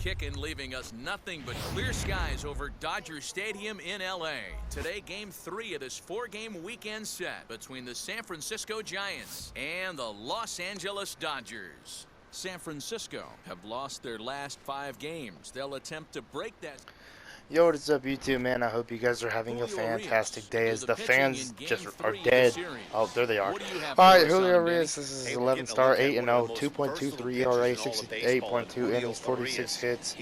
kicking, leaving us nothing but clear skies over Dodger Stadium in L.A. Today, Game 3 of this 4-game weekend set between the San Francisco Giants and the Los Angeles Dodgers. San Francisco have lost their last 5 games. They'll attempt to break that. Yo, what's up, YouTube, man? I hope you guys are having a fantastic day as the fans just are dead. Oh, there they are. Alright, Julio Urias, this is 11 star, 8-0, 2.23 ERA, 68.2 innings, 46 hits,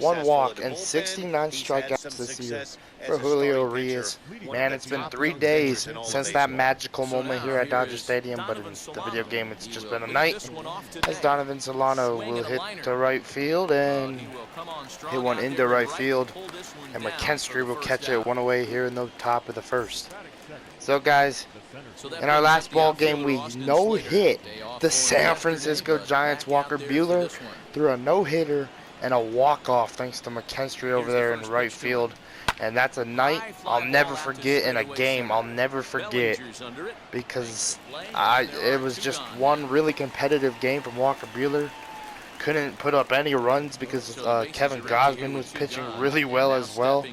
1 walk, and 69 strikeouts this year for Julio Urias. Man, it's been 3 days since that magical moment here at Dodger Stadium, but in the video game, it's just been a night. As Donovan Solano will hit to right field and hit one into right field. And McKinstry will catch it one away here in the top of the first. So, guys, in our last ball game, we no-hit the San Francisco Giants. Walker Buehler threw a no-hitter and a walk-off thanks to McKinstry over there in right field. And that's a night I'll never forget, in a game I'll never forget, because it was just one really competitive game from Walker Buehler. Couldn't put up any runs because Kevin Gausman was pitching really well as well.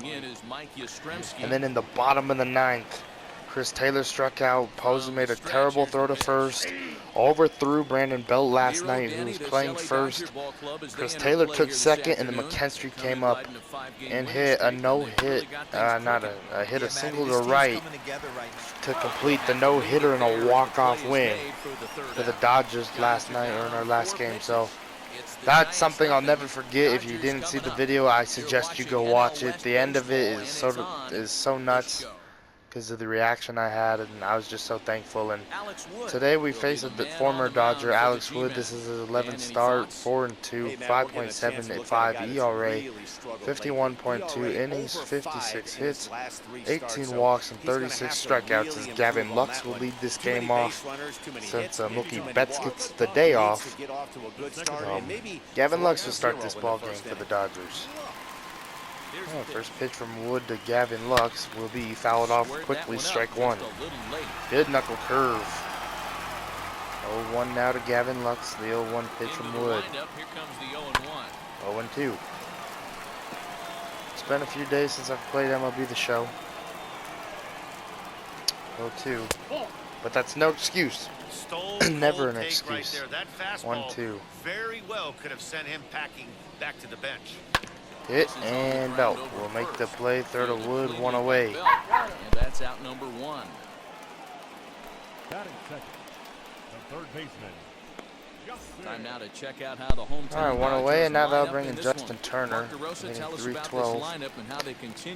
And then in the bottom of the 9th, Chris Taylor struck out. Posey made a terrible throw to first. Overthrew Brandon Belt last night, who was playing first. Chris Taylor took second, and then McKinstry came up and hit a no-hit, hit a single to right to complete the no-hitter and a walk-off win for the Dodgers last night, or in our last game. So that's something I'll never forget. If you didn't see the video, I suggest you go watch it. The end of it is so nuts because of the reaction I had, and I was just so thankful. And today we face the former Dodger, Alex Wood. This is his 11th start, 4-2, 5.75 ERA, 51.2 innings, 56 hits, 18 walks, and 36 strikeouts. As Gavin Lux will lead this game off since Mookie Betts gets the day off. Gavin Lux will start this ball game for the Dodgers. Oh, first pitch from Wood to Gavin Lux will be fouled off quickly, strike 1. Good knuckle curve. 0-1 now to Gavin Lux, the 0-1 pitch from Wood. 0-2. It's been a few days since I've played MLB The Show. 0-2. But that's no excuse. Never an excuse. 1-2. Very well could have sent him packing back to the bench. Hit and Belt will make the play. Third of Wood, 1 away. And that's out number 1. Time now to check out how the hometown. All right, 1 away, and now they'll bring in Justin Turner, hitting 312.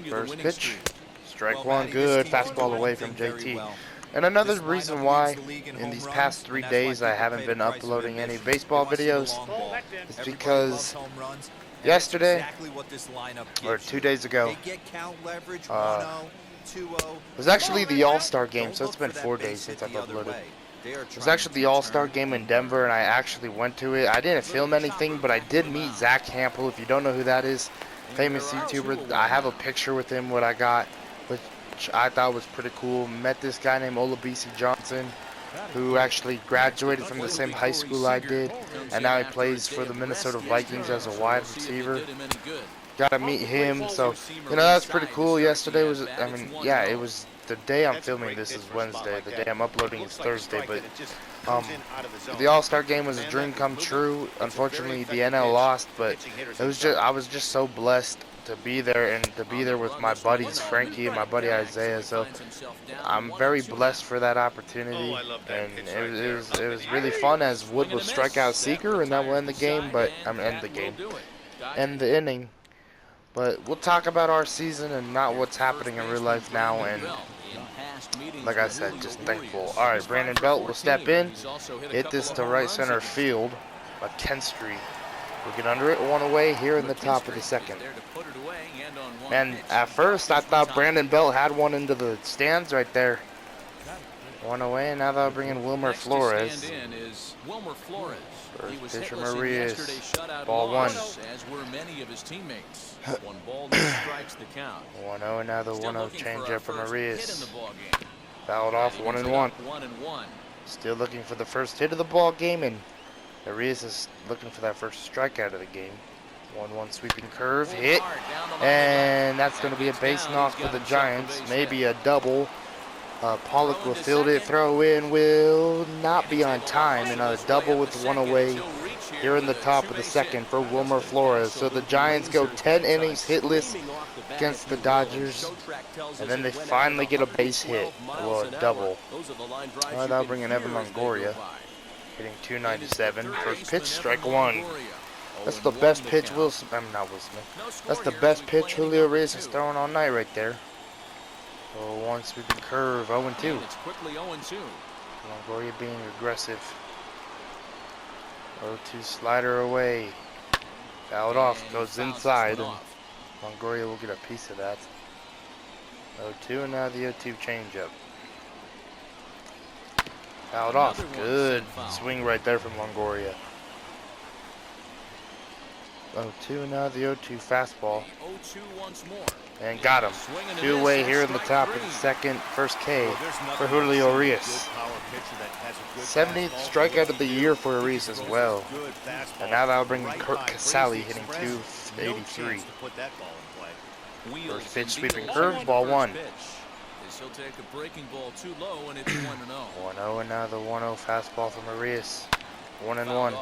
First pitch, strike 1, good. Fastball away from JT. And another reason why in these past 3 days I haven't been uploading any baseball videos is because yesterday, or 2 days ago, was actually the All-Star game, so it's been 4 days since I've uploaded. It was actually the All-Star game in Denver, and I actually went to it. I didn't film anything, but I did meet Zach Hampel. If you don't know who that is, famous YouTuber. I have a picture with him, what I got, which I thought was pretty cool. Met this guy named Olabisi Johnson, who actually graduated from the same high school I did, and now he plays for the Minnesota Vikings as a wide receiver. Got to meet him, so, you know, that's pretty cool. Yesterday was, it was the day I'm filming this is Wednesday. The day I'm uploading is Thursday, but the All-Star game was a dream come true. Unfortunately, the NL lost, but I was just so blessed to be there, and to be there with my buddies Frankie and my buddy Isaiah. So I'm very blessed for that opportunity, and it was really fun, as Wood will strike out Seeker, and that will end the game. But end the inning. But we'll talk about our season and not what's happening in real life now. And like I said, just thankful. All right, Brandon Belt will step in, hit this to right center field. McKinstry will get under it, 1 away here in the top of the 2nd. And at first, I thought Brandon Belt had one into the stands right there. 1 away, and now they'll bring in Wilmer Flores. First pitch from Urias, ball 1. 1-0, and now the 1-0 changeup from Urias. Fouled off, 1-1. Still looking for the first hit of the ball game, and Urias is looking for that first strikeout of the game. 1-1 sweeping curve, hit, and that's going to be a base knock for the Giants. Maybe a double. Pollock will field it, throw in will not be on time, and a double with one away here in the top of the second for Wilmer Flores. So the Giants go 10 innings hitless against the Dodgers, and then they finally get a base hit, well, a double. That'll bring in Evan Longoria, hitting 297. First pitch, strike one. That's the best pitch not Will Smith. That's the best pitch Julio Reyes is throwing all night right there. 0-1 sweeping curve, 0-2. Longoria being aggressive. 0-2 slider away. Fouled off, goes inside, and Longoria will get a piece of that. 0-2, and now the 0-2 changeup. Fouled off, good swing right there from Longoria. 0-2, and now the 0-2 fastball. And got him. Two-way here in the top of the second. First K for Julio Reyes. 70th strikeout of the year for Reyes as well. And now that'll bring in Kurt Casale hitting 283. First pitch, sweeping curve, ball one. He'll take a breaking ball too low, and it's 1-0. 1-0, and now the 1-0 fastball from Reyes. 1-1.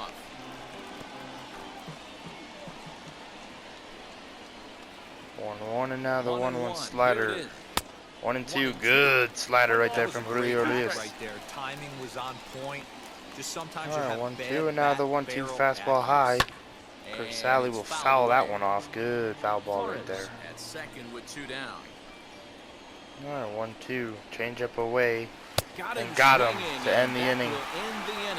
1-1, and now the 1-1 slider. 1-2, good slider right there from Julio Reyes. Timing was on point. Just sometimes Alright, 1-2, and now the 1-2 fastball high. Casale will foul that one off. Good foul ball right there. At second with 2 down. Alright, 1-2, change up away, and got him to end the inning.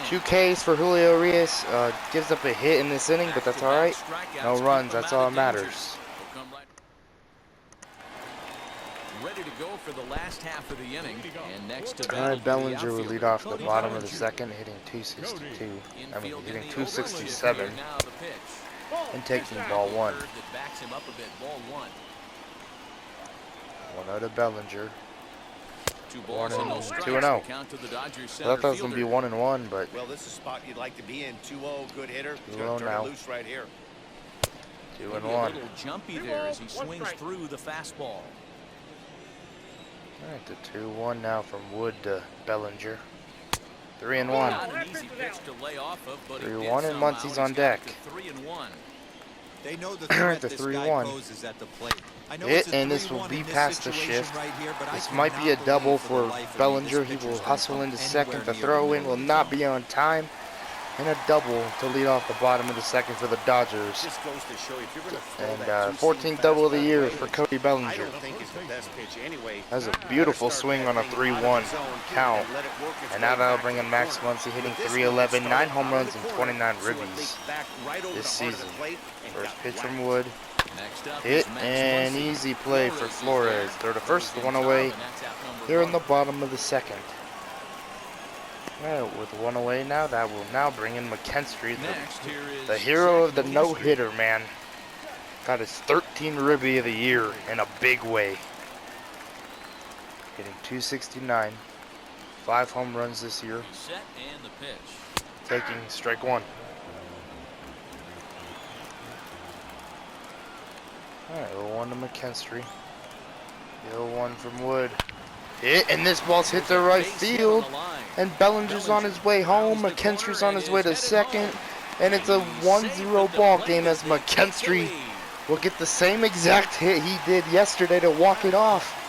2 Ks for Julio Reyes. Gives up a hit in this inning, but that's alright. No runs, that's all that matters. Ready to go for the last half of the inning. And next to Alright, Bellinger will lead off the bottom of the second, hitting 262. Hitting 267. And taking ball one. 1-0 to Bellinger. 2-0. I thought that was going to be 1-1, but well, this is a spot you'd like to be in. 2-0, good hitter. 2-0 now. Loose right here. 2-1. A little jumpy there as he swings through the fastball. Alright, the 2-1 now from Wood to Bellinger. 3-1. 3-1, and Muncie's on deck. They know the threat the this 3-1. guy poses at the plate. I know Hit, and this will be past the shift. This might be a double for Bellinger. He will hustle into second. The throw in will not be on time. And a double to lead off the bottom of the second for the Dodgers. And 14th double of the year for Cody Bellinger. That's a beautiful swing on a 3-1 count. And now that'll bring in Max Muncy hitting 311, 9 home runs and 29 ribbies this season. First pitch from Wood. Hit, and easy play for Flores. Throw to first, one away here in the bottom of the second. Alright, with one away now, that will now bring in McKinstry, the hero of the no-hitter, man. Got his 13th ribby of the year in a big way. Hitting 269. 5 home runs this year. Taking strike one. Alright, 0-1 to McKinstry. 0-1 from Wood. Hit, and this ball's hit the right field. And Bellinger's on his way home. McKinstry's on his way to second. And it's a 1-0 ball game as McKinstry will get the same exact hit he did yesterday to walk it off.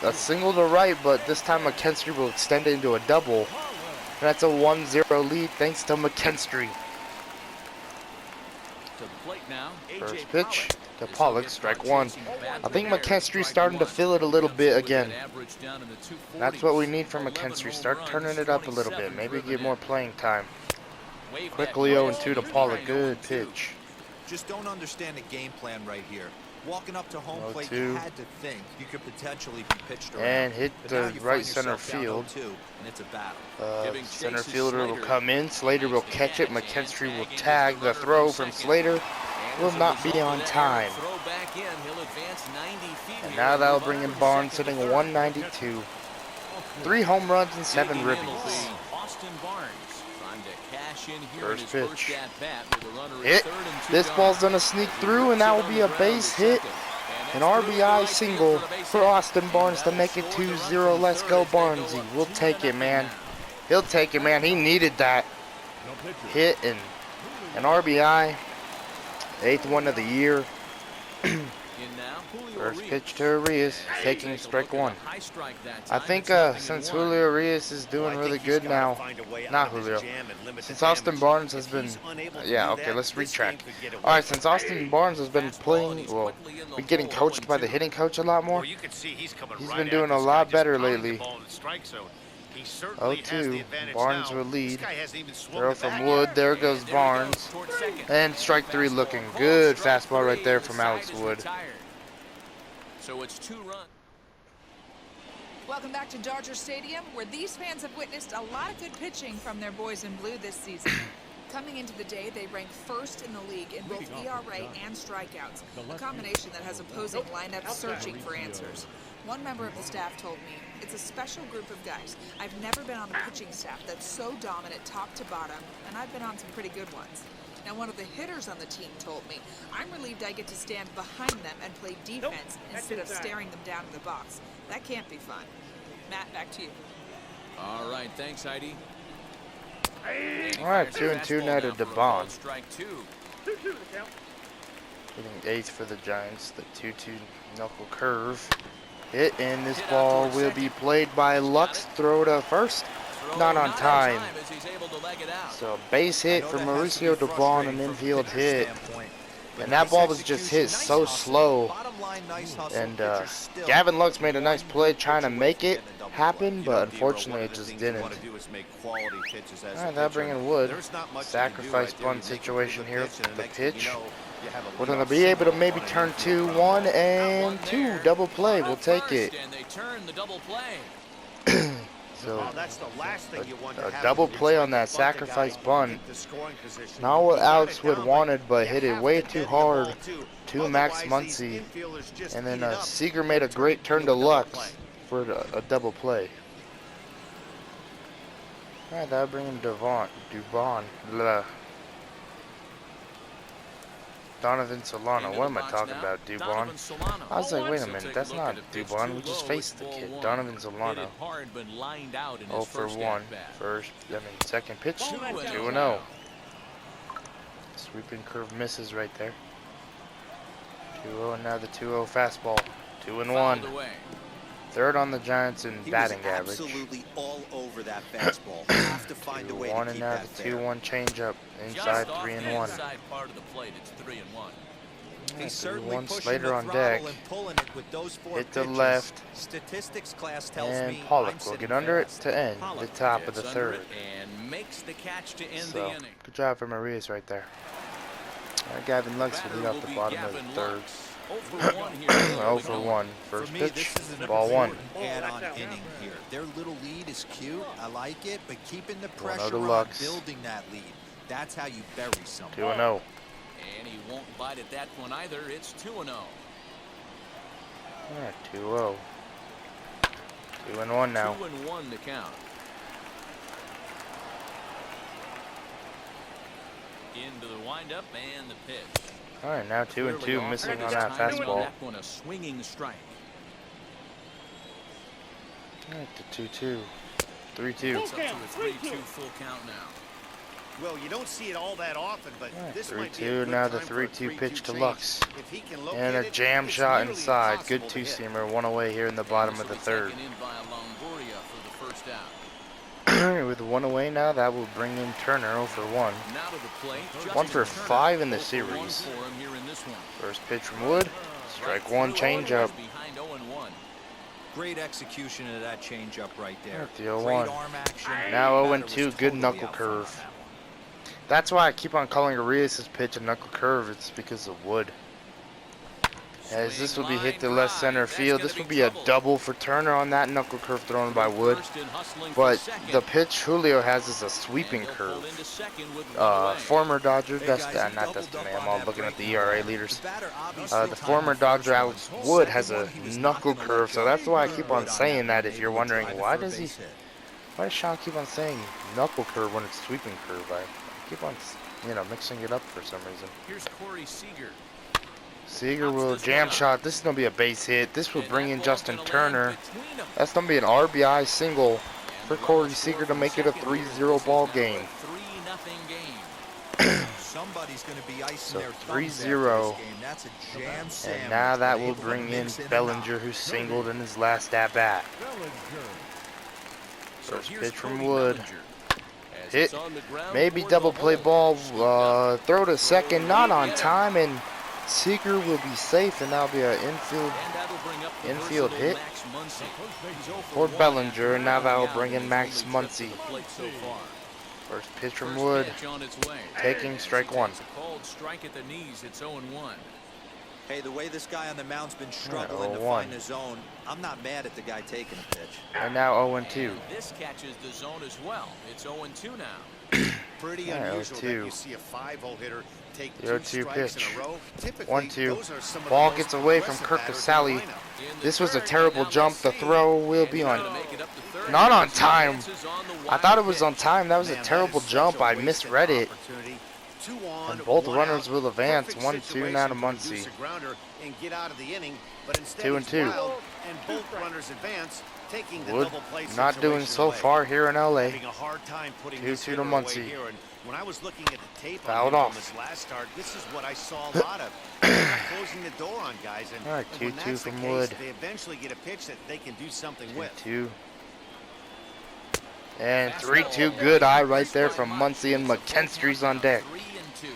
A single to right, but this time McKinstry will extend it into a double. And that's a 1-0 lead thanks to McKinstry. First pitch to Pollock, strike one. I think McKinstry's starting to feel it a little bit again. That's what we need from McKinstry. Start turning it up a little bit. Maybe get more playing time. Quickly 0-2 to Pollock. Good pitch. Just don't understand the game plan right here. Walking up to home plate, you had to think you could potentially be pitched around. And hit the right center field. And it's a battle. Center fielder will come in. Slater will catch it. McKinstry will tag. The throw from Slater will not be on time. And now that'll bring in Barnes hitting 192. 3 home runs and 7 ribbies. Austin Barnes trying to cash First pitch. Hit. This ball's gonna sneak through, and that will be a base hit. An RBI single for Austin Barnes to make it 2-0. Let's go, Barnesy. We'll take it, man. He'll take it, man. He needed that hit and an RBI. 8th one of the year. First pitch to Arias, taking strike one. I think since Julio Arias is doing really good now, not Julio, since Austin Barnes has been, yeah, okay, let's retract. Alright, since Austin Barnes has been playing, well, been getting coached by the hitting coach a lot more, he's been doing a lot better lately. 0-2, Barnes will lead. Throw from Wood, there goes Barnes. And strike three looking good. Fastball right there from Alex Wood. So it's 2 runs. Welcome back to Dodger Stadium, where these fans have witnessed a lot of good pitching from their boys in blue this season. Coming into the day, they rank first in the league in both ERA and strikeouts, a combination that has opposing lineups searching for answers. One member of the staff told me, it's a special group of guys. I've never been on a pitching staff that's so dominant top to bottom, and I've been on some pretty good ones. Now, one of the hitters on the team told me, I'm relieved I get to stand behind them and play defense instead of staring them down in the box. That can't be fun. Matt, back to you. All right, thanks, Heidi. All right, 2-2 now to DeBon. Hitting 8th for the Giants. The 2-2 knuckle curve. Hit, and this ball will be played by Lux. Throw to first. Not on time. So base hit for Mauricio DeBon, an infield hit. And that ball was just hit so slow. And Gavin Lux made a nice play trying to make it happen, but unfortunately it just didn't. Alright, that'll bring in Wood. Sacrifice bunt situation here for the pitch. We're going to be able to maybe turn 2-1 and 2. Double play. We'll take it. So a double play on that sacrifice bunt. Not what Alex Wood wanted, but hit it way too hard to Max Muncy. And then Seager made a great turn to Lux for a double play. Alright, that'll bring in Dubon. Donovan Solano. What am I talking about? Dubon? I was like, wait a minute, that's not Dubon. We just faced the kid. Donovan Solano. 0 for 1. Second pitch. 2-0. Sweeping curve misses right there. 2-0, and now the 2-0 fastball. 2-1. Third on the Giants in batting average. Absolutely all over that fastball. Have to find a way to keep and now that the 2-1 changeup inside 3-1. He's certainly 3-1 pushing Slater the on throttle deck. and pulling it with those 4 Hit the pitches. left. Statistics class tells And me Pollock I'm will sitting get under it fast. to end the top of the third. And makes the catch to end the So inning. good job from Arias right there. Gavin Lux will lead off the bottom of the third. 0 for 1. First For me, pitch, this is an ball 1. important add-on inning here. Their little lead is cute. I like it, but keeping the 1-0 pressure to on Lux. building that lead. That's how you bury someone. 2-0. And he won't bite at that one either. It's 2-0. Alright, 2-0. 2-1 now. 2-1 to count. Into the windup and the pitch. Alright, now 2-2, missing on that fastball. That one a swinging strike. Alright, the 2-2. 3-2. It's up to a 3-2 full count now. Well, you don't see it all that often, but this might be a 3-2, good now the time for a 3-2 pitch to change. Lux. If he can locate And a it, jam it's shot nearly inside. impossible Good to hit. two-seamer. One away here in the bottom of the third. Taken in by Longoria for the first out. With 1 away now, that will bring in Turner 0 for 1. Now to the plate. 1 for 5 in the series. 1 for him here in this one. First pitch from Wood. Strike 1, changeup. Behind 0-1. Great execution of that changeup right there. The Great 0-1. arm action. Now Batter 0-2, was good totally knuckle out front on curve. that one. That's why I keep on calling Arias' pitch a knuckle curve. It's because of Wood. As this will be hit to left center field. This will be a double for Turner on that knuckle curve thrown by Wood. But the pitch Julio has is a sweeping curve. Former Dodger, not Dustin May, I'm all looking at the ERA leaders. The former Dodger Alex Wood has a knuckle curve, so that's why I keep on saying that. If you're wondering why does Sean keep on saying knuckle curve when it's sweeping curve? I'm keep on, you know, mixing it up for some reason. Here's Corey Seager. Seager will jam shot. This is going to be a base hit. This will bring in Justin Turner. That's going to be an RBI single for Corey Seager to make it a 3-0 ball game. 3-0 game. Somebody's going to be icing So their 3-0. That's a jam And sandwich. now that They're will able to bring in mix and Bellinger, out. who singled in his last at-bat. First pitch from Wood. Hit. Maybe double play ball. Throw to second. Not on time. And Seager will be safe. And that'll be an infield hit for Bellinger. And now that will bring in Max Muncy. First pitch from Wood. Taking strike one. Called strike at the knees. It's 0-1. Hey, the way this guy on the mound's been struggling to 0-1. find the zone, I'm not mad at the guy taking a pitch. And now 0-2. This catches the zone as well. It's 0-2 now. Pretty unusual that you see a 5-hole hitter take 2 strikes pitch. in a row. Typically, 1-2. those are some of the Ball most gets away from aggressive Kirk batters in the Casale. lineup. This was a terrible jump. The throw will be on. Not on time. I thought it was on time. That was a terrible jump. I misread it. And both runners will advance. 1-2 now to Muncy. 2-2. Wood not doing so far here in LA. 2-2 to Muncy. When I was looking at the tape Fouled on off. his last start, this is what I saw a lot of. Closing the door on guys, and All right, when 2-2 that's the from case, Wood. they eventually get a pitch that they can do something with. 2-2. And 3-2 good eye right there from Muncy, and McKinstry's on deck. 3-2.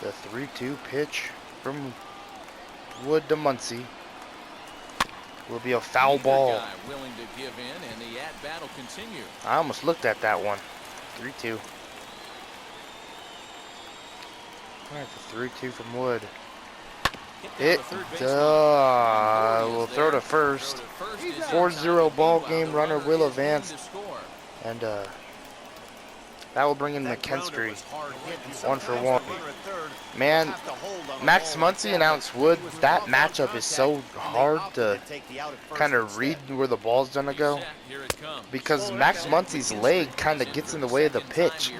The 3-2 pitch from Wood to Muncy will be a foul ball. Willing to give in, and the at-bat will continue. I almost looked at that one. 3-2. Alright, the 3-2 from Wood. It will throw to first. 4-0 ball game. Runner will advance. And that will bring in McKinstry. 1-for-1. Man, Max Muncy and Alex Wood, that matchup is so hard to kind of read where the ball's gonna go, because Max Muncy's leg kind of gets in the way of the pitch,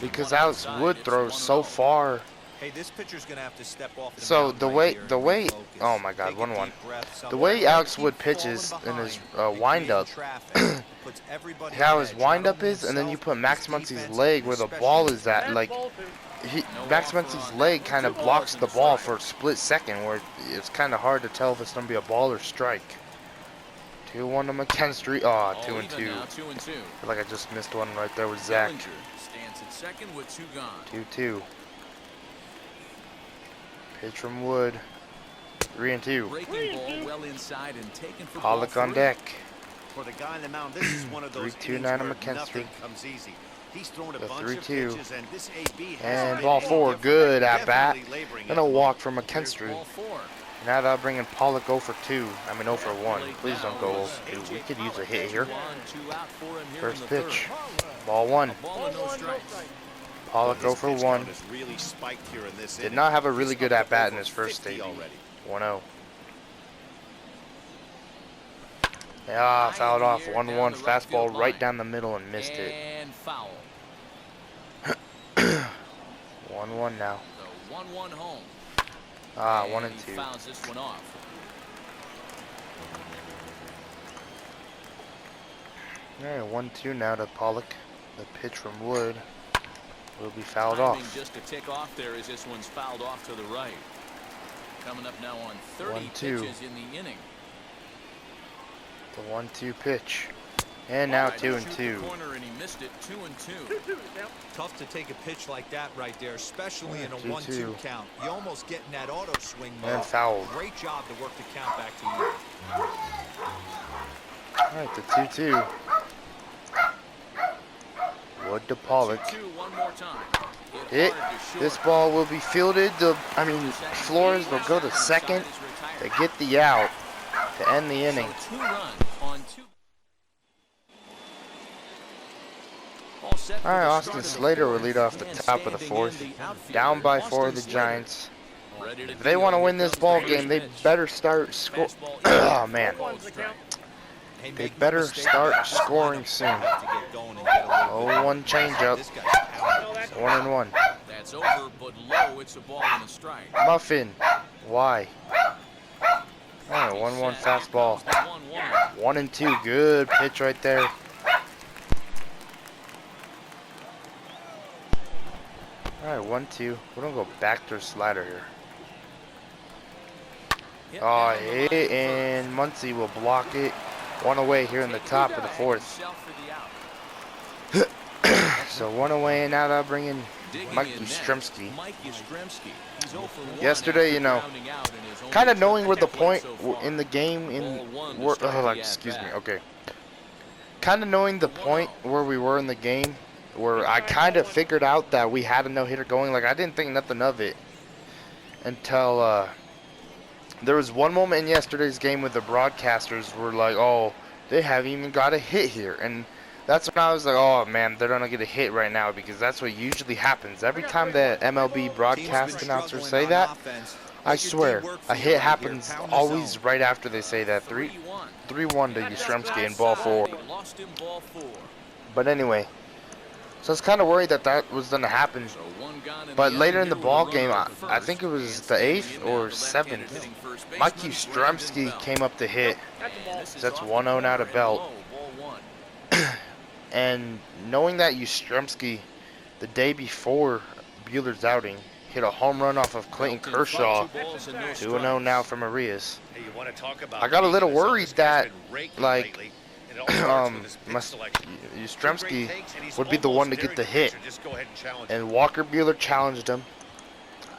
because Alex Wood throws so far. Hey, this pitcher's gonna have to step off the So mound the right way, here. oh my God, Take a 1-1. deep breath, The way someone Alex keep Wood falling pitches in his behind, windup, creating traffic, puts everybody how on his edge, windup not only is, and then you himself, put Max his Muncy's defense, leg where the especially ball is at, like, Max Muncy's leg kind of blocks the ball for a split second, where it's kind of hard to tell if it's going to be a ball or strike. 2-1 to McKinstry. Oh, 2-2. I feel like I just missed one right there with Zach. Stands at second with 2 gone. 2-2. Pitch from Wood. 3-2. Breaking ball well inside and taken for Pollock ball on 3. deck. For the guy on the mound, this is one of those 3-2 innings now to where McKinstry. nothing comes easy. He's thrown a The bunch 3-2. of pitches, and this AB has And been ball any 4. different. Good at bat. Definitely laboring And a at the walk moment. from McKinstry. Ball 4. Now that'll bring in Pollock 0-for-2. I mean 0-for-1. Please don't go 0-for-2. We could use a hit here. 2 out for him here First in the pitch. third. Ball 1. Ball and no strikes. Pollock His pitch 0-for-1. count has really spiked here in this Did inning. not have a really He's good up at-bat in over his first 50 debut. already. 1-0. Yeah, fouled off. 1-1. Fastball right down the middle and missed it. And foul. 1-1 now. The 1-1 home. Ah, And 1-2. he fouls this one off. Alright, 1-2 now to Pollock. The pitch from Wood will be fouled Timing off. just to tick off there as this one's fouled off to the right. Coming up now on 30 1-2. pitches in the inning. The 1-2 pitch. And now Right, 2-2. shoot the corner and he missed it. 2-2. Tough to take a pitch like that right there, especially in a 2-2. 1-2 count. You almost get in that auto swing mode. And fouled. Great job to work the count back to you. Alright, the 2-2. Wood to Pollock. 2-2 one more time. Hit. This ball will be fielded. Flores will go to second to get the out to end the inning. So 2 runs on 2. All set for Alright, the Austin start of the Slater will fourth, lead off the and top of the standing fourth. in the outfield, Down by 4 Austin the Slater. Giants. Ready to If they deal. want to Here win this comes the ball first game, they pitch. better start score. Fastball Oh inside, man, ball strike. Hey, They make no better mistake, start this scoring lineup soon. to get going and get a little bit 0-1 more. changeup. This guy's talented. 1-1. That's over, but low. It's a ball and a strike. Muffin. Why? Alright, 1-1 fastball. 1-2. Good pitch right there. Alright, 1-2. We're gonna go back to slider here. Oh, hit, and Muncy will block it. One away here in the top of the fourth. So one away, and now they'll bring in Mike Yastrzemski. Yesterday, you know, kind of knowing where the point in the game excuse me, okay. Kind of knowing the point where we were in the game, where I kind of figured out that we had a no-hitter going. Like, I didn't think nothing of it until there was one moment in yesterday's game where the broadcasters were like, oh, they haven't even got a hit here. And that's when I was like, oh, man, they're going to get a hit right now, because that's what usually happens. Every time the MLB broadcast announcers say that, I swear, a hit happens always right after they say that. 3-1 to Yastrzemski in ball 4. But anyway, so I was kind of worried that that was going to happen. But later in the ball game, I think it was the 8th or 7th, Mike Yastrzemski came up to hit. So that's 1-0 now to Belt. And knowing that Yastrzemski, the day before Buehler's outing, hit a home run off of Clayton Kershaw, 2-0 now from Arias. I got a little worried that, like, Yastrzemski would be the one to get the hit. And Walker Buehler challenged him.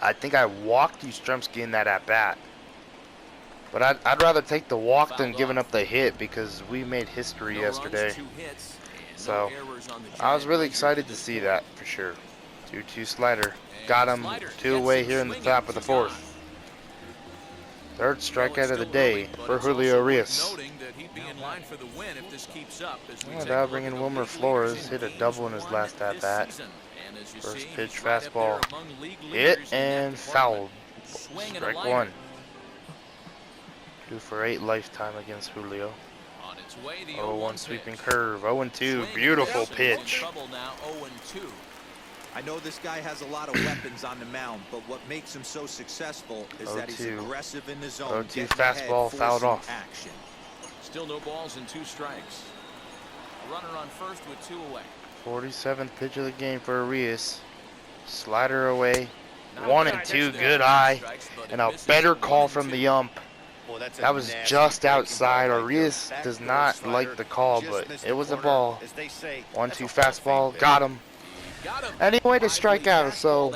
I think I walked Yastrzemski in that at-bat. But I'd rather take the walk than giving up the hit, because we made history yesterday. So I was really excited to see that for sure. 2-2 slider. Got him 2 away here in the top of the 4th. Third strikeout of the day for Julio Arias. Oh, that'll bring in Wilmer Flores. Hit a double in his last at-bat. First pitch fastball. Hit and fouled. Strike 1. 2 for 8 lifetime against Julio. 0-1 sweeping curve. 0-2. Beautiful pitch. I know this guy has a lot of weapons on the mound, but what makes him so successful is that he's aggressive in the zone. 0-2 fastball fouled off. Action. Still no balls and 2 strikes. A runner on first with 2 away. 47th pitch of the game for Arias. Slider away. 1-2. Good eye. And a better call from the ump. That was just outside. Arias does not like the call, but it was a ball. 1-2 fastball. Got him. Anyway, to strike out, so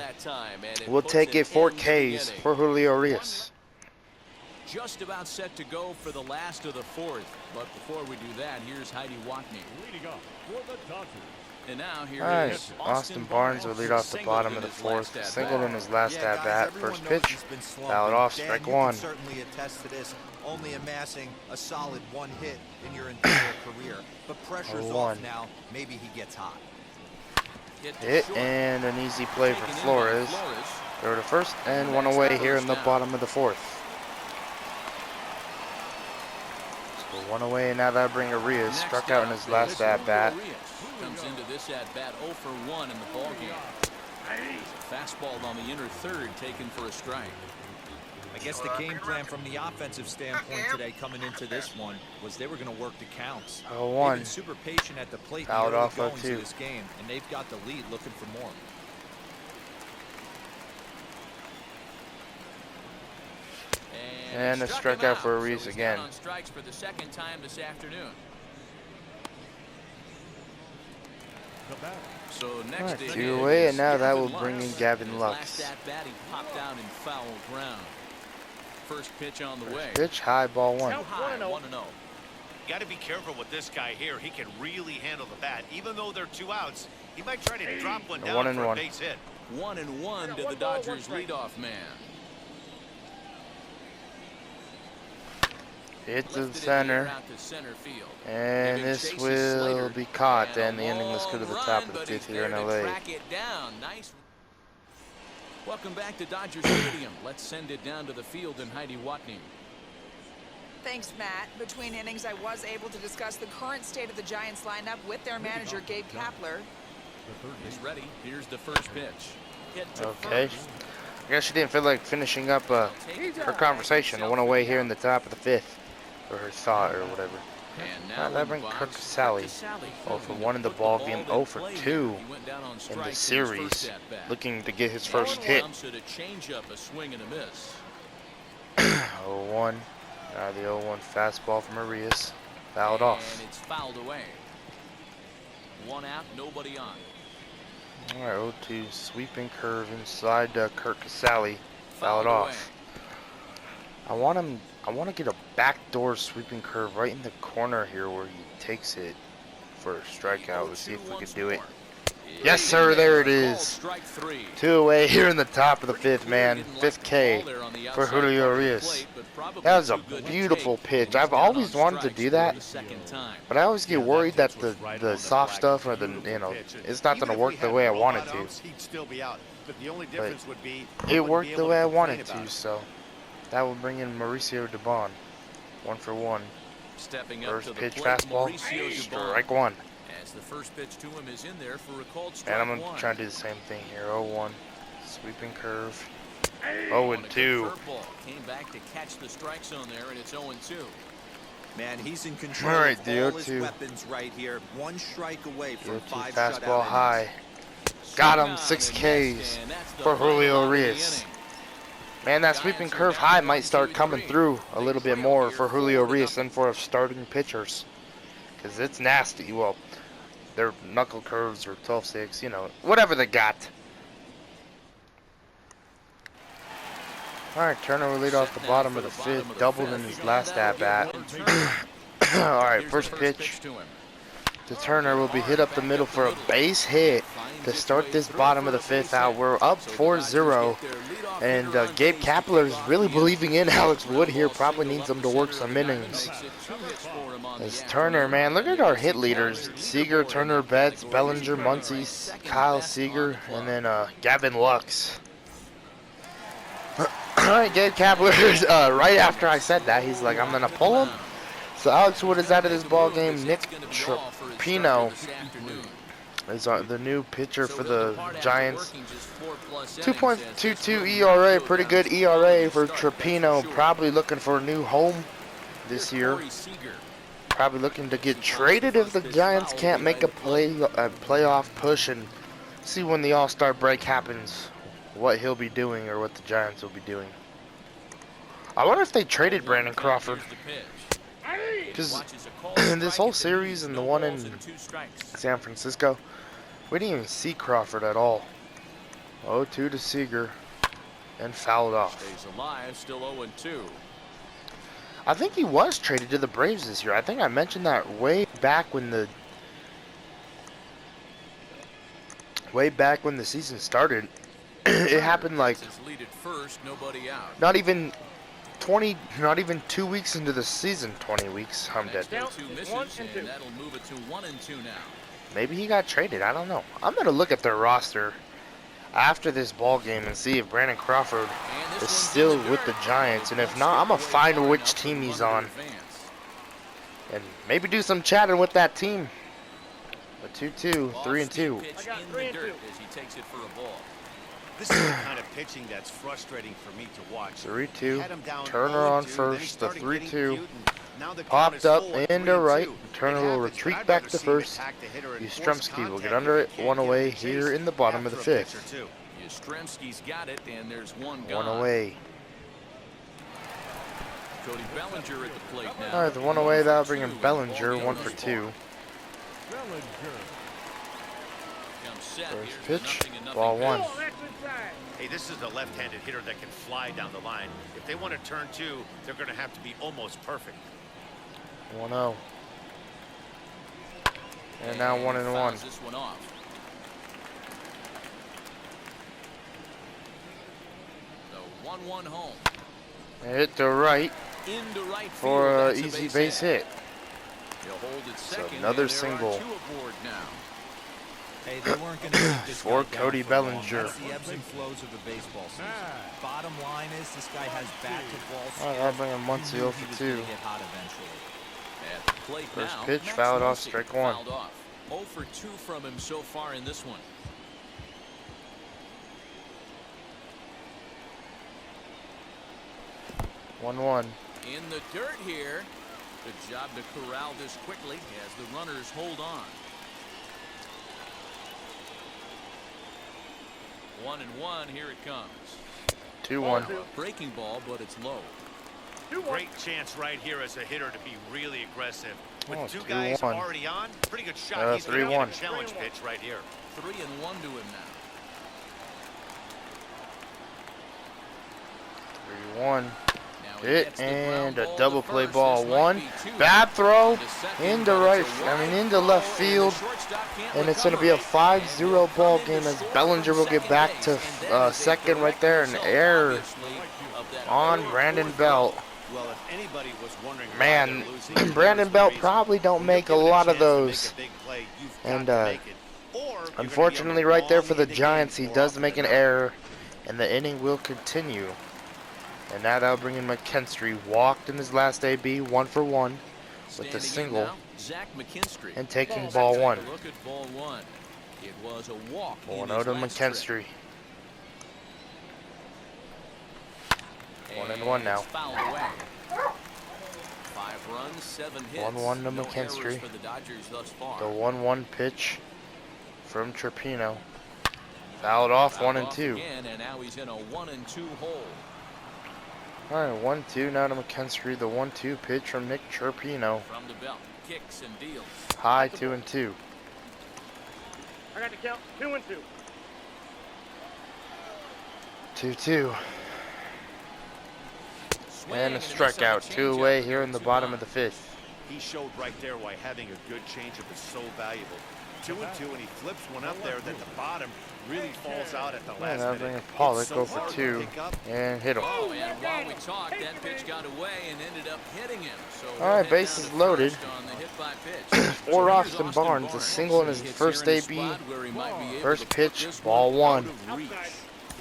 we'll take it 4 Ks for Julio Arias. Just about set to go for the last of the 4th, but before we do that, here's Heidi Watney. Leading up for the Dodgers. And now here is Austin Barnes will lead off the bottom of the 4th. Singled in his last at-bat. First pitch, fouled off, strike 1. Certainly attest to this, only amassing a solid 1 hit in your entire career. But pressure's off now. Maybe he gets hot. Hit and an easy play for Flores. Throw to first and 1 away here in the bottom of the 4th. So 1 away, and now that'll bring Arias. Struck out in his last at-bat. Comes into this at-bat 0 for 1 in the ballgame. Fastball on the inner third, taken for a strike. I guess the game plan from the offensive standpoint today coming into this one was they were going to work the counts. 0-1. They've been super patient at the plate Fouled off going 0-2. to this game, and they've got the lead looking for more. And a strikeout for Arias again. On strikes for the 2nd time this afternoon. So next Alright, 2 away, and now that will bring in Gavin Lux. Last at bat, he popped out in foul ground. First pitch on the way. Pitch, high, ball 1. High, 1-0. Got to be careful with this guy here. He can really handle the bat. Even though they're 2 outs, he might try to drop one down for a base hit. 1-1 to the Dodgers leadoff man. Hit to the center. And this will be caught, and the ending was good to the top of the 5th here in LA. Nice. Welcome back to Dodger Stadium. Let's send it down to the field and Heidi Watney. Thanks, Matt. Between innings, I was able to discuss the current state of the Giants lineup with their manager, Gabe Kapler. He's ready. Here's the first pitch. Hit to Okay. first. I guess she didn't feel like finishing up her conversation. I went away here in the top of the 5th. Or her thought or whatever. And now That brings Kirk Casale. 0 for 1 in the ball game. 0 for 2 in the series. Looking to get his first hit. 0-1. Now the 0-1 fastball from Arias. Fouled off. And it's fouled away. 1 out, nobody on. Alright, 0-2 sweeping curve inside Kirk Casale. Fouled off. I want to get a backdoor sweeping curve right in the corner here where he takes it for a strikeout. Let's see if we can do it. Yes, sir. There it is. 2 away here in the top of the 5th, man. 5th K for Julio Arias. That was a beautiful pitch. I've always wanted to do that, but I always get worried that the soft stuff or it's not going to work the way I want it to. But it worked the way I wanted to, so that will bring in Mauricio Dubon. 1 for 1. First pitch fastball, strike 1. As the first pitch to him is in there for a called strike. And I'm going to try to do the same thing here. 0-1, sweeping curve. 0-2. Came back to catch the strike zone there, and it's 0-2. Man, he's in control All right, of the all 0-2. his weapons right here. 1 strike away from 5 fastball shutout high. Got him. 6 Ks for Julio Arias. Man, that sweeping curve high might start coming through a little bit more for Julio Arias than for starting pitchers. Because it's nasty. Well, their knuckle curves or 12-6, whatever they got. Alright, Turner will lead off the bottom of the 5th, doubled in his last at-bat. Alright, first pitch to Turner will be hit up the middle for a base hit to start this bottom of the 5th out. We're up 4-0, and Gabe Kapler is really believing in Alex Wood here. Probably needs him to work some innings. As Turner, man, look at our hit leaders. Seager, Turner, Betts, Bellinger, Muncy, Kyle Seager, and then Gavin Lux. Alright, Gabe Kapler, right after I said that, he's like, I'm going to pull him. So Alex Wood is out of this ball game. Nick Trapino is the new pitcher for the Giants. 2.22 ERA, pretty good ERA for Trapino. Probably looking for a new home this year. Probably looking to get traded if the Giants can't make a playoff push, and see when the All-Star break happens what he'll be doing or what the Giants will be doing. I wonder if they traded Brandon Crawford. Because in this whole series and the one in San Francisco, we didn't even see Crawford at all. 0-2 to Seager and fouled off. Stays alive, still 0-2. I think he was traded to the Braves this year. I think I mentioned that way back when the season started. It happened like not even 2 weeks into the season. 20 weeks. I'm dead. Maybe he got traded. I don't know. I'm gonna look at their roster after this ball game and see if Brandon Crawford is still with the Giants, and if not, I'm gonna find which team he's on and maybe do some chatting with that team. A 2-2, 3-2. This is the kind of pitching that's frustrating for me to watch. 3-2. Turner on first. The 3-2 popped up into right. Turner will retreat back to first. Yastrzemski will get under it. 1 away here in the bottom of the 5th. Yastrzemski's got it, and there's 1 gone. 1 away. Cody Bellinger at the plate now. All right, the 1 away. That'll bring in Bellinger. 1 for 2. First pitch, ball 1. Hey, this is a left-handed hitter that can fly down the line. If they want to turn 2, they're going to have to be almost perfect. 1-0. And now 1-1. This one off. The 1-1 home. Hit to right Into right for an field. easy base hit. He'll hold it So second, another and there are single. 2 aboard now. Hey, they weren't going to keep this for guy Cody down for long. Bellinger. That's the ebbs and flows of a baseball season. Bottom line is this guy has bat-to-ball skills. All right, I'll bring him Muncy 0 He for was 2. gonna get hot eventually. At the plate First now, pitch, Max fouled off, Muncy strike 1. fouled off. 0 for 2 from him so far in this one. 1-1. In the dirt here. Good job to corral this quickly as the runners hold on. 1-1, here it comes. 2-1. Breaking ball, but it's low. Great chance right here as a hitter to be really aggressive. With Oh, 2 guys 2-1. already on, pretty good shot. He's going to 3-1. get a challenge pitch right here. 3-1 to him now. 3-1. Now he Hit gets the and ground a ball double to play first. ball. This might 1 be 2. bad throw To second, into but it's right. a wide into left throw, field. and the shortstop can't And it's going to be a recover. 5-0 And ball he'll come in game to as score Bellinger from will get back second to base, and that is a second right there. An direct error result, obviously, of that on poor Brandon fourth Belt. Well, if anybody was wondering why Man, they're losing, Brandon here's the Belt reason. probably don't When make a you're given lot of chance to make those. a big play, you've got And to make it. Or you're gonna be on unfortunately, the right there wrong for the end of Giants, he games more does often make an than not. error, and the inning will continue. And now that'll bring in McKinstry. Walked in his last AB, 1 for 1, with a Standing in single, now, Zach McKinstry. and taking Let's ball take a 1. Look at ball 1. It was a walk. in 1-0 his to last trip. McKinstry. And 1-1 now. it's fouled away. 5 runs, 7 hits. 1-1 to No McKinstry. errors for the Dodgers thus far. The 1-1 pitch from Trapino. Fouled off, Fouled 1 and off 2. again, and now he's in a 1-2 hole. Alright, 1-2 now to McKinstry. The 1-2 pitch from Nick Trapino. From the belt, kicks and deals. High 2-2. I got to count 2 and 2. 2-2. Swing, And a this is strikeout. 2 changeup. away here in the 2 bottom on. of the 5th. He showed right there why having a good changeup is so valuable. 2 and 2, and he flips one up there that the bottom really falls out at the And last that'll minute. bring in Pollock, It's so go for hard to 2, pick up. and hit him. Oh, and while we talked, that pitch got away and ended up hitting him. So All we'll right, head bases down to loaded. first on the hit by pitch. For So here's Austin Barnes, a single in his He hits first here in the AB. spot where he might be able First to put pitch, this ball one 1. out of reach.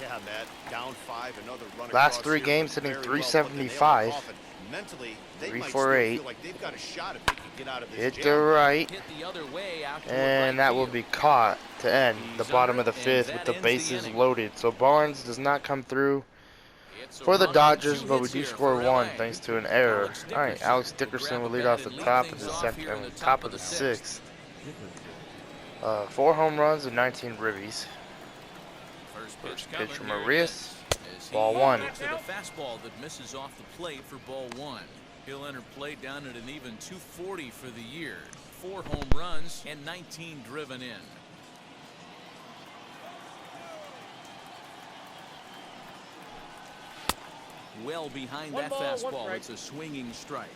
Yeah, Matt, down 5, another run Last across 3 here, games but hitting very well put the nail in the 375. coffin. Mentally, they 3 might for still 8. feel like they've got a shot if they can get out of this Hit jam. to right, Hit the other way out toward and right that will field. be caught to end the He's bottom under of the it, and 5th with that the ends the bases inning. loaded. So Barnes does not come through It's a for the run on Dodgers, 2 but we hits do here score for 1 LA. thanks to an error. Alex All right, Dickerson Alex will Dickerson grab will the lead bat off the and lead top of things the off second, here in the top of the 6th. 4 home runs and 19 ribbies. First First coming, pitch from here it Arias. is. As Ball he 1. To the fastball that misses off the plate for ball 1. He'll enter play down at an even 240 for the year. 4 home runs and 19 driven in. Well behind One that ball, one fastball, strike. it's a swinging strike.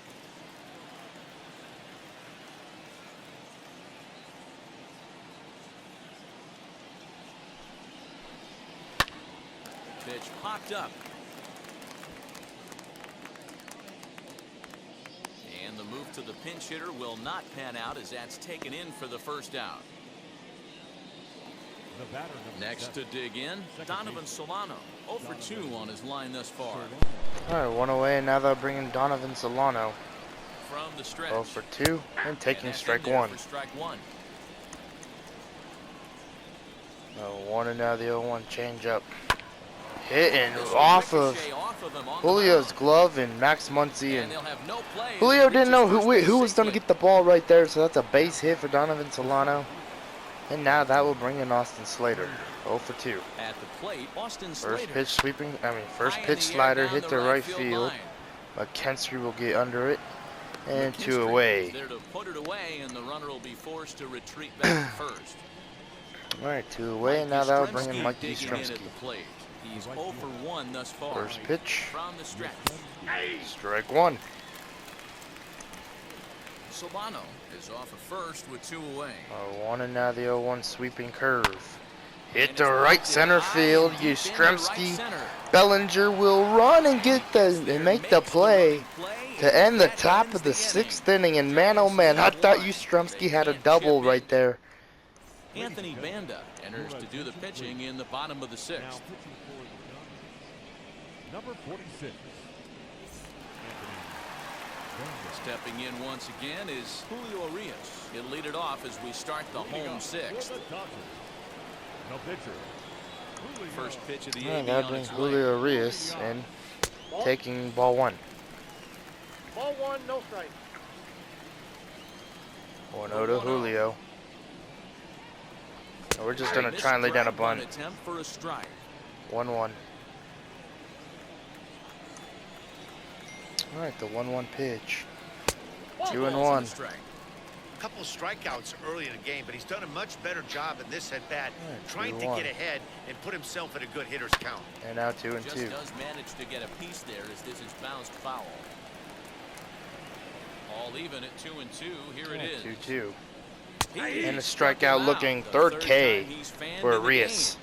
Pitch popped up. And the move to the pinch hitter will not pan out as that's taken in for the first out. Next to dig in, Donovan Solano. 0 for 2 on his line thus far. All right, 1 away, and now they'll bring in Donovan Solano. From the stretch. 0 for 2, and taking And that's strike in there 1. for strike 1. 1 and now the 0-1 changeup. Hitting This will off of ricochet off of him on the Julio's mound. glove and Max Muncy, And and they'll have no play as Julio he didn't know reaches first who base was going to safely. get the ball right there, so that's a base hit for Donovan Solano. And now that will bring in Austin Slater. 0 for 2. At the plate, Austin First Slater. pitch sweeping, first High in pitch the air slider down hit the to right field. line. McKinstry will get under it. And 2 McKinstry away. is there to put it away, and the runner will be forced to retreat back to first. Alright, 2 away, and now Mikey that will bring in Yastrzemski Mikey digging in at Yastrzemski. the plate. He's 0 for 1 thus far. First pitch, From the stretch. strike 1. Solano is off at first with 2 away. 1 and now the 0-1 sweeping curve. Hit And to it's right lofted center high field. and deep into right Yastrzemski, center. Bellinger will run and get and make the play to end the top of the 6th inning. And man, oh man, I thought Yastrzemski had a double right there. Anthony Banda enters to do the pitching in the bottom of the 6th. Number 46. Stepping in once again is Julio Urias. He'll lead it off as we start the home 6th. No pitcher. First pitch of the And AB that on brings its way. Julio Urias in, taking ball 1. Ball 1, no strike. 1-0 to Julio. And we're just gonna try and lay down a bunt. Attempt for a strike. 1-1. All right, the 1-1 pitch. 2-1. A couple strikeouts early in the game, but he's done a much better job in this at bat, trying to 2-1. get ahead and put himself in a good hitter's count. And now 2-2. Just does manage to get a piece there as this is bounced foul. All even at 2-2. Here it is. 2-2. He And a struck strikeout him looking out. The third third K time he's fanned for in the Urias.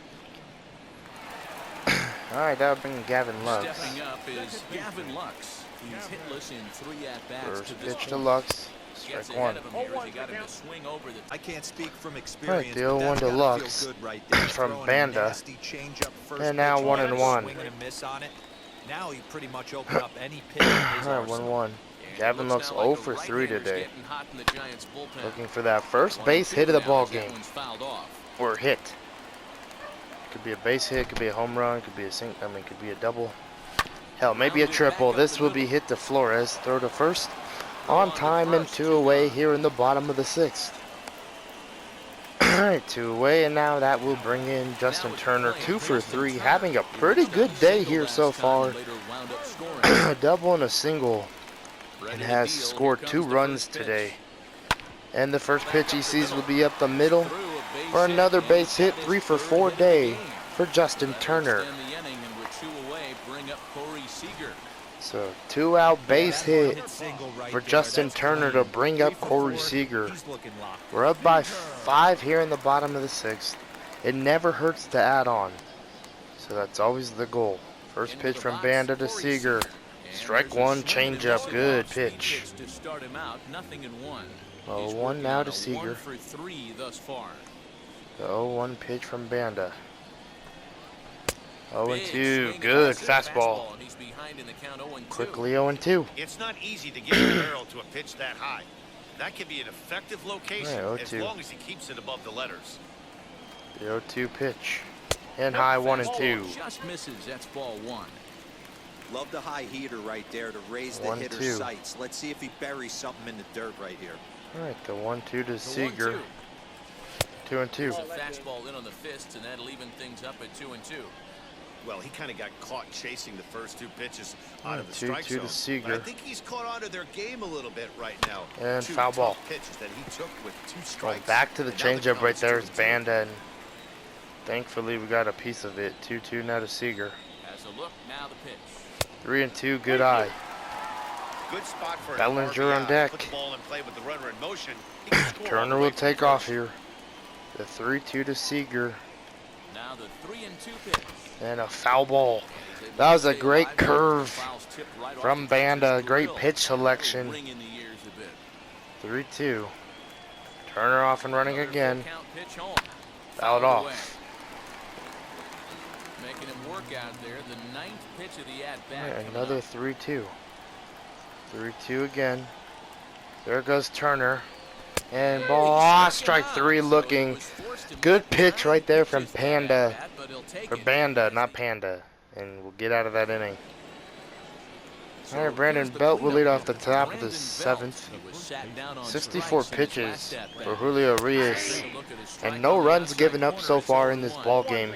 All right, that'll bring Gavin game. Lux. Stepping up is Gavin Lux. He's hitless in 3 at-bats First to this pitch to point. Lux. Gets Strike ahead 1. of him here as he got him to swing over the I can't speak from experience. the but 0-1 that's to gotta Lux feel good right there. from Throwing a Banda. nasty changeup first And now pitch, 1-1. swing and a miss on it. Now he pretty much opened up any pitch in his All right, arsenal. 1-1. Gavin looks 0 for 3 today. Looking for that first base hit of the ball game. Or hit. Could be a base hit, could be a home run, could be a could be a double. Hell, maybe a triple. This will be hit to Flores. Throw to first. On time and 2 away here in the bottom of the 6th. Alright, 2 away, and now that will bring in Justin Turner. 2 for 3, having a pretty good day here so far. A double and a single. And has scored 2 runs today. And the first pitch he sees will be up the middle for another base hit. 3 for 4 day for Justin Turner. So 2 out base hit for Justin Turner to bring up Corey Seager. We're up by 5 here in the bottom of the 6th. It never hurts to add on. So that's always the goal. First pitch from Banda to Seager. Strike 1, changeup, good pitch. 0-1 now to Seager. The 0-1 pitch from Banda. 0-2, good fastball. Quickly 0-2. It's not easy to get a barrel to a pitch that high. That can be an effective location Right, as 0-2. long as he keeps it above the letters. The 0-2 pitch. And high 1-2. Just misses. That's ball 1. Love the high heater right there to raise the 1-2. hitter's sights. Let's see if he buries something in the dirt right here. Alright, the 1-2 to Seager. 2-2. Fastball in on the fists, and that'll even things up at 2-2. Well, he kind of got caught chasing the first 2 pitches out of the 2-2 strike to zone. But I Seager. think he's caught on to their game a little bit right now. And 2 foul tough ball. pitches that he took with 2 Going strikes. back to the And now changeup count right is there is 2-2. Banda, and thankfully we got a piece of it. 2-2 now to Seager. As a look, now the pitch. 3-2, good eye. Good spot for an Bellinger on RBI. deck. Put the ball in play with the runner in motion. He can score all Turner the way will from take first. off here. The 3-2 to Seager. Now the 3-2 pitch. And a foul ball. That was a great curve from Banda. Great pitch selection. 3-2. Turner off and running again. Fouled off. Making him work out there. The 9th pitch of the at-bat. Right, another 3-2. 3-2 again. There goes Turner. And ball, strike 3 looking. Good pitch right there from Banda. Or Banda, not Panda. And we'll get out of that inning. All right, Brandon Belt will lead off the top of the 7th. 64 pitches for Julio Urias. And no runs given up so far in this ball game.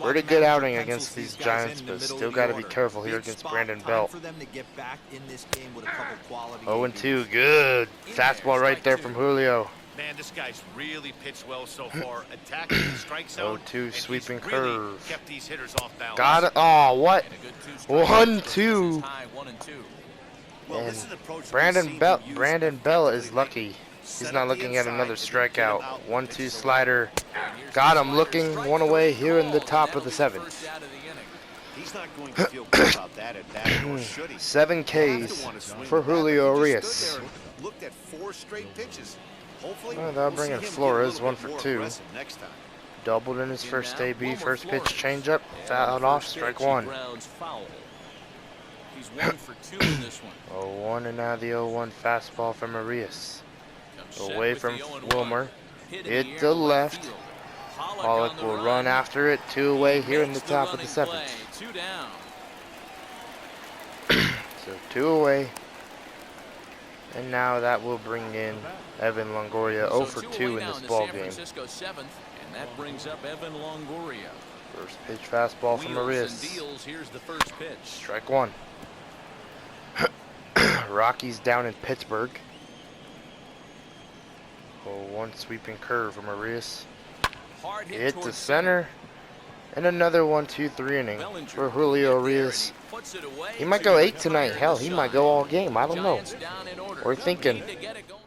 Pretty good outing against these Giants, but still got to be careful here against Brandon Belt. 0-2, good. Fastball right there from Julio. Man, this guy's really pitched well so far, attacking the strike zone. 0-2 and sweeping he's really curve. kept these hitters off balance. Got it. Oh, what? 1-2. Well, And this is an approach we've Brandon seen Belt. him use Brandon Bell is lately. lucky. He's Set not up the looking at inside another and then get strikeout. out, 1-2 pitch slider. Got him looking one away here in the top of the 7th. He's not going to feel good about that at bat, nor should he. 7 Ks for Julio Urias. Looked at 4 straight pitches. Hopefully, Well, that'll bring in see him Flores, get a 1 little for bit 2. more aggressive next time. Doubled in his In first now, AB. Wilmer First pitch, Flores. changeup, And fouled the off, first strike pitch, he 1. grounds foul. He's 1 for 2 in this one. 0-1, and now the 0-1 fastball from Arias. Comes set Away with from the 0-1. Wilmer. Hit in Hit the air the to left. field. Pollock on the will run after it. 2 He away here in the makes top of the running 7th. play. 2 down. So 2 away. And now that will bring in Evan Longoria, 0 for 2 in this ball San game. Francisco 7th, and that brings up Evan Longoria. First pitch fastball from Wheels Arias. and deals. Here's the first pitch. Strike 1. Rockies down in Pittsburgh. 0-1 sweeping curve from Arias. Hard Hit to towards center. And another 1-2-3 inning for Julio Arias. Puts it away. He might go 8 tonight. Hell, he might go all game. I don't know. Giants down in order. We're thinking. Need to get it going.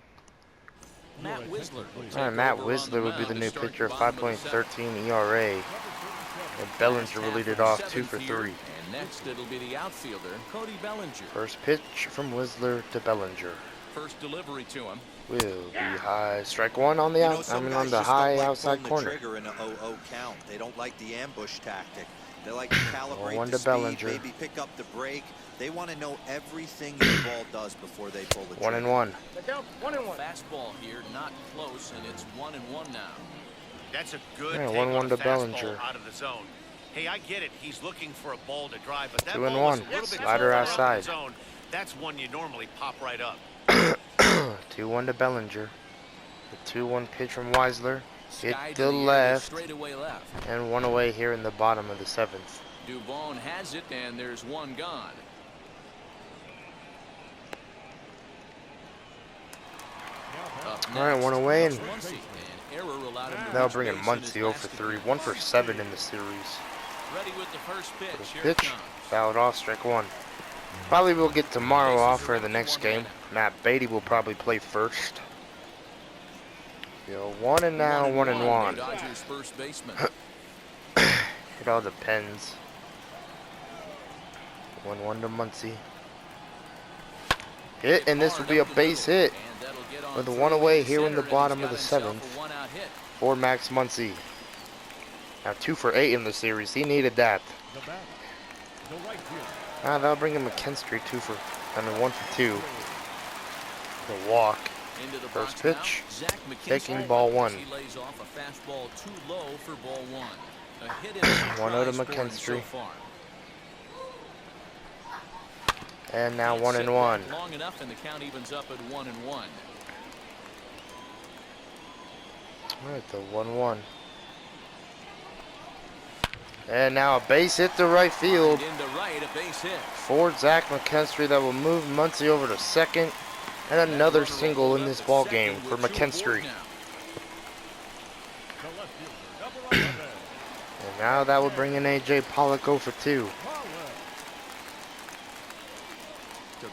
Matt Wisler. All right, Matt Wisler would be the new pitcher, 5.13 ERA. And Bellinger will lead it off, 2 for 3. And next it'll be the outfielder, Cody Bellinger. First pitch from Whistler to Bellinger. First delivery to him. Will be high. Strike 1 on the on the high outside corner. Trigger in a 0-0 count. They don't like the ambush tactic. They like to calibrate 1 the to speed, Bellinger. maybe pick up the break. They want to know everything the ball does before they pull the trigger. 1-1. The count, 1-1. Fastball here, not close, and it's 1-1 now. That's a good Yeah, take 1-1 on a to fastball Bellinger. out of the zone. Hey, I get it. He's looking for a ball to drive, but that 2-1. ball was a little bit Slider too far outside. out of the zone. That's one you normally pop right up. 2-1 to Bellinger. The 2-1 pitch from Weisler. Hit Sky to the air, left. straightaway left. And 1 away here in the bottom of the 7th. Dubon has it, and there's 1 gone. All right, 1 away, and Muncy, an error allowed him to that'll reach bring in base in Muncy, his 0 last for at 3. bat. 1 for 7 in the series. Ready with the first pitch. First Here it pitch, comes. fouled off, strike 1. Probably will get tomorrow off for the next game. Matt Beatty will probably play first. 1 and now 1-1. Dodgers first baseman. It all depends. 1-1 to Muncy. Hit, and this will be a base hit. And that'll get on With a through 1 away to here in the center, and bottom he's of the got himself 7th. a one-out hit. For Max Muncy. Now 2 for 8 in the series. He needed that. The batter, the right fielder. That'll bring him McKinstry 1 for 2. The walk. Into the First box now, pitch, Zach McKinstry. taking ball 1. He lays off a fastball too low for ball 1. A hit in 1-0 to tries for him McKinstry. so far. And now Can't sit 1-1. back long enough, and the count evens up at 1-1. Alright, the 1-1. And now a base hit to right field And into right, a base hit. for Zach McKinstry that will move Muncy over to second. And another single in this ball game for McKinstry. The left fielder, double right of it. And now that will bring in AJ Pollock 0 for 2.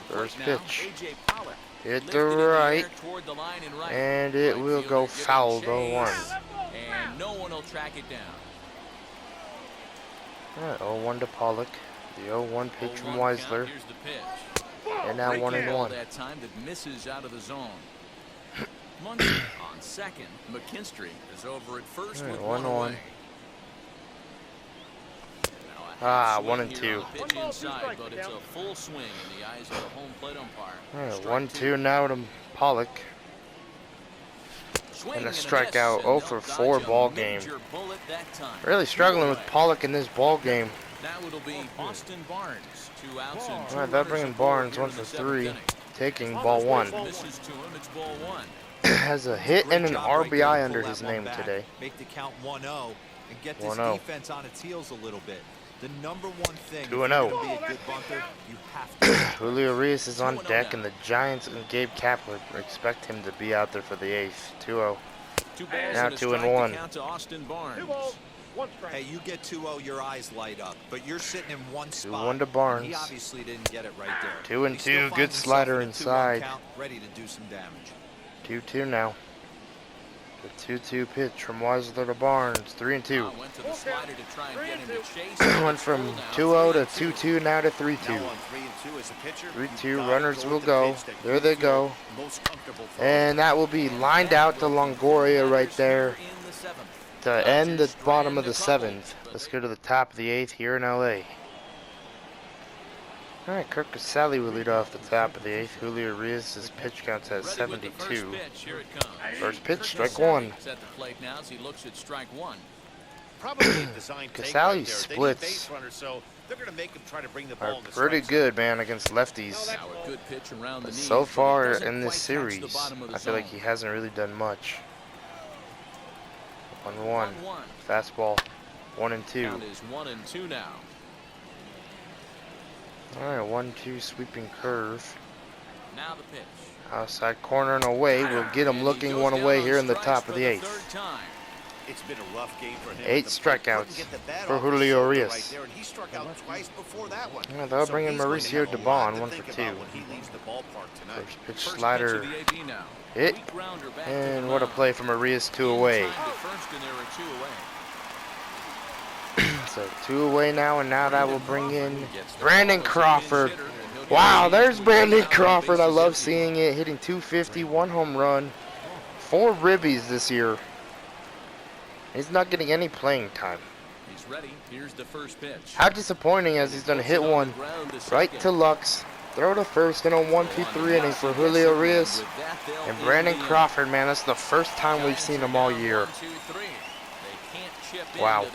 First pitch. AJ Pollock Hit lifted the in the air right. toward the line and right. And it Right will go fielder giving foul, chase, 0-1. And no one will track it down. Alright, 0-1 to Pollock. The 0-1 pitch from 0-1 count, Weisler. here's the pitch. And now Great ball 1-1. that time that misses out of the zone. Muncy on second. McKinstry is over at first with 1 1-1. away. Now a Ah, half swing 1 and here 2. on the pitch 1 ball, 2 inside, strikes, but the it's a count. full swing in the eyes of the home plate umpire. Alright, Strike 1-2 two. now to Pollock. Swing And a miss, strikeout, and 0 for they'll 4 dodge a ball game. major bullet that time. Really struggling with Pollock in this ball game. Now it'll be Austin Barnes. 2 outs and 2 Alright, that'll runners bring in aboard Barnes here 1 in for the seventh 3. inning. Taking ball 1. Misses to him, it's ball 1. Has a hit and an Great job right there to RBI pull under that his one name back, today. Make the count 1-0 and get this 1-0. defense on its heels a little bit. The number one thing, if 2-0. you're going to be a good bunter, you have to. Julio Arias is on 2-0 deck, now. and the Giants and Gabe Kapler expect him to be out there for the 8th. 2-0. 2 balls Now and a 2 and strike 1. to count to Austin Barnes. 2 balls, 1 strike. Hey, you get 2-0, your eyes light up, but you're sitting in one spot. 2-1 to Barnes. He obviously didn't get it right there. 2 and He still 2, finds good himself slider in a 2-1 inside. count, ready to do some damage. 2-2 now. The 2-2 pitch from Weisler to Barnes. 3 and 2. Went to the slider to try and get him to chase. Went from 2-0 to 2-2 now to 3-2. Now on 3-2, 3-2, runners will go. There they go. And that will be lined out to Longoria right there to end the bottom of the 7th. Let's go to the top of the 8th here in LA. Alright, Kirk Casale will lead off the top of the 8th. Julio Reyes' pitch counts at 72. First pitch, strike one. Casale splits are pretty good, man, against lefties. But so far in this series, I feel like he hasn't really done much. 1-1. Fastball. 1-2. Alright, 1-2 sweeping curve. Outside corner and away. We'll get him looking one away here in the top of the 8th. It's been a rough game for him. 8 strikeouts for Julio Reyes. Yeah, they'll bring in Mauricio Dubon, 1 for 2. First pitch slider hit, and what a play from Arias, 2 away. So 2 away now, and now that will bring in Brandon Crawford. Wow, there's Brandon Crawford. I love seeing it, hitting 250, 1 home run, 4 ribbies this year. He's not getting any playing time. He's ready. Here's the first pitch. How disappointing as he's going to hit one right to Lux. Throw to first in a 1-2-3 inning for Julio Reyes. And Brandon Crawford, man, that's the first time we've seen him all year. Wow.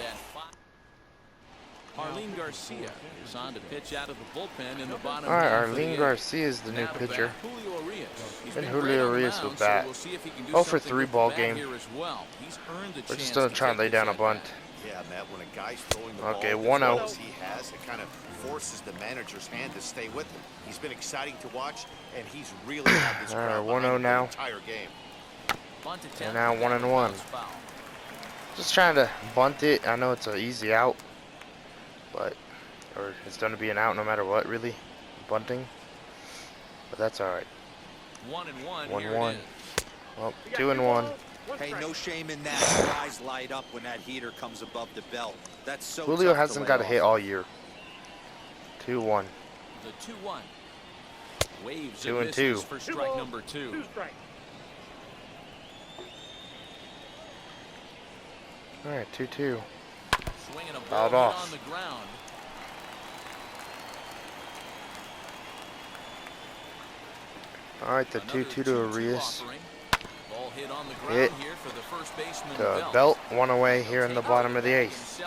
Arlene Garcia is on to pitch out of the bullpen in the bottom. All right, Arlene Garcia is the new pitcher. And Julio Reyes will bat. 0 for 3 ball game. We're just going to try and lay down a bunt. Yeah, Matt, when a guy's throwing the okay, ball 1-0. He has, it kind of forces the manager's hand to stay with him. He's been exciting to watch, and he's really had this crowd behind him the entire game. And now 1-1. Just trying to bunt it. I know it's an easy out, but or it's going to be an out no matter what, really. Bunting. But that's all right. 1-1. Well, 2-1. Hey, no shame in that. Eyes light up when that heater comes above the belt. That's so Julio hasn't got a hit all year. 2-1. The 2-1. Waves 2-2 for strike number 2. 2 strikes. All right, 2-2. Swinging a ball ball off. on the ground. All right, the 2-2 to Arias. Ball hit on the ground Hit here for the first baseman the belt, 1 away here in the bottom of the 8th.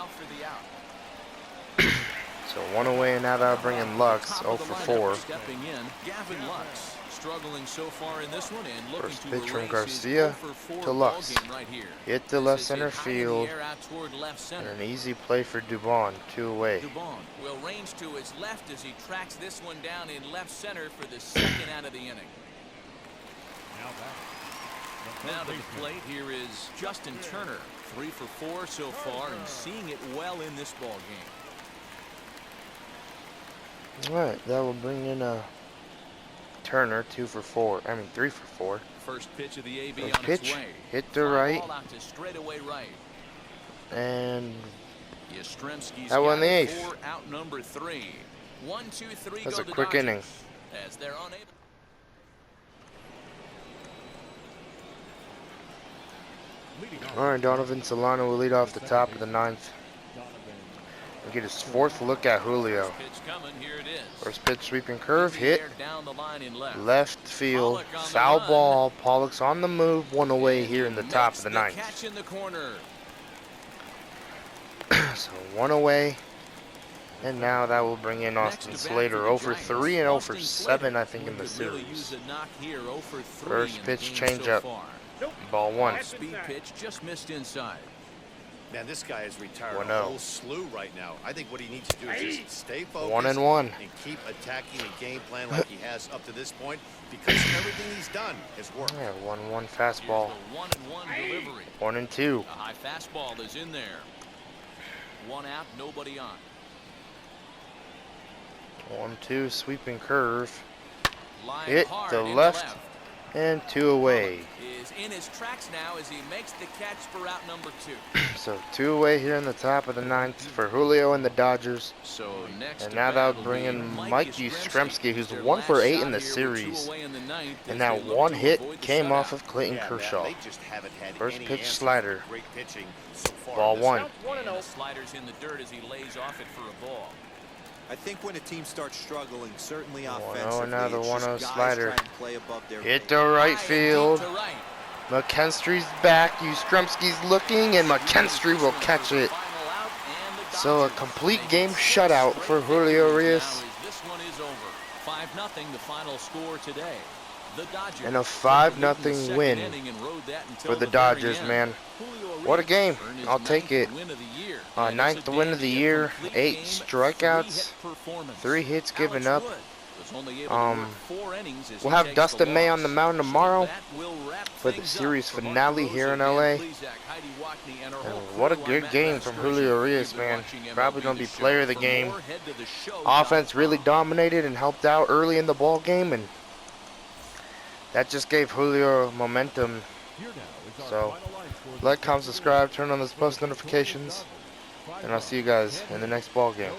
So 1 away, and now that'll bring in Lux, 0 for 4. Stepping in, Gavin Lux, struggling so far in this one and looking First to pitch from erase Garcia his 0 for 4 to Lux. ball game right here. Hit to left This is center hit high in the field, air out toward left center. and an easy play for Dubon, 2 away. Dubon will range to his left as he tracks this one down in left center for the second out of the inning. Now to the plate, here is Justin Turner, 3 for 4 so far, and seeing it well in this ball game. All right, that will bring in Turner, 2 for 4. I mean 3 for 4. First pitch of the AB First on pitch, its way. hit to right, Ball out to straightaway right. and Yastrzemski's that won the got 8th. 4 out number 3. 1, 2, 3. That's go a the quick Dodgers, inning. as they're unable. All right, Donovan Solano will lead off the top of the 9th. We'll get his 4th look at Julio. Pitch coming, here it is. First pitch sweeping curve, hit, Down the line in left. left field, foul ball. Pollock's on the move, 1 away here in the top of the 9th. Catch in the corner. So 1 away, and now that will bring in Austin Slater, 0 for 3 and 0 for 7, I think, in the series. First pitch changeup, ball 1. Speed pitch just missed inside. Man, this guy has retired 1-0. a whole slew right now. I think what he needs to do is just stay focused 1-1. and keep attacking the game plan like he has up to this point, because everything he's done has worked. Yeah, 1-1 fastball. 1-1 delivery. 1-2. A high fastball is in there. 1 out, nobody on. 1-2 sweeping curve, Line hit hard to into left, And 2 away. Is in his tracks now as he makes the catch for out number 2. So 2 away here in the top of the 9th for Julio and the Dodgers. So next and now that'll bring in Mike Yastrzemski, who's 1 for 8 in the series. And that 1 hit came off of Clayton Kershaw. First pitch slider. Ball 1. And the slider's in the dirt as he lays off it for a ball. I think when a team starts struggling, certainly 1-0, offensively, another it's just 1-0 guys slider. trying to play above their Hit to right field. McKinstry's back. Yastrzemski's looking, and McKinstry will catch it. So a complete game shutout for Julio Urias. This one is over. 5-0 the final score today. And a 5-0 win for the Dodgers, man. What a game. I'll take it. 9th win of the year, 8 strikeouts, 3 hits given up. We'll have Dustin May on the mound tomorrow for the series finale here in LA. And what a good game from Julio Urias, man. Probably going to be player of the game. Offense really dominated and helped out early in the ball game, and that just gave Julio momentum. So, like, comment, subscribe, turn on those post notifications, and I'll see you guys in the next ball game.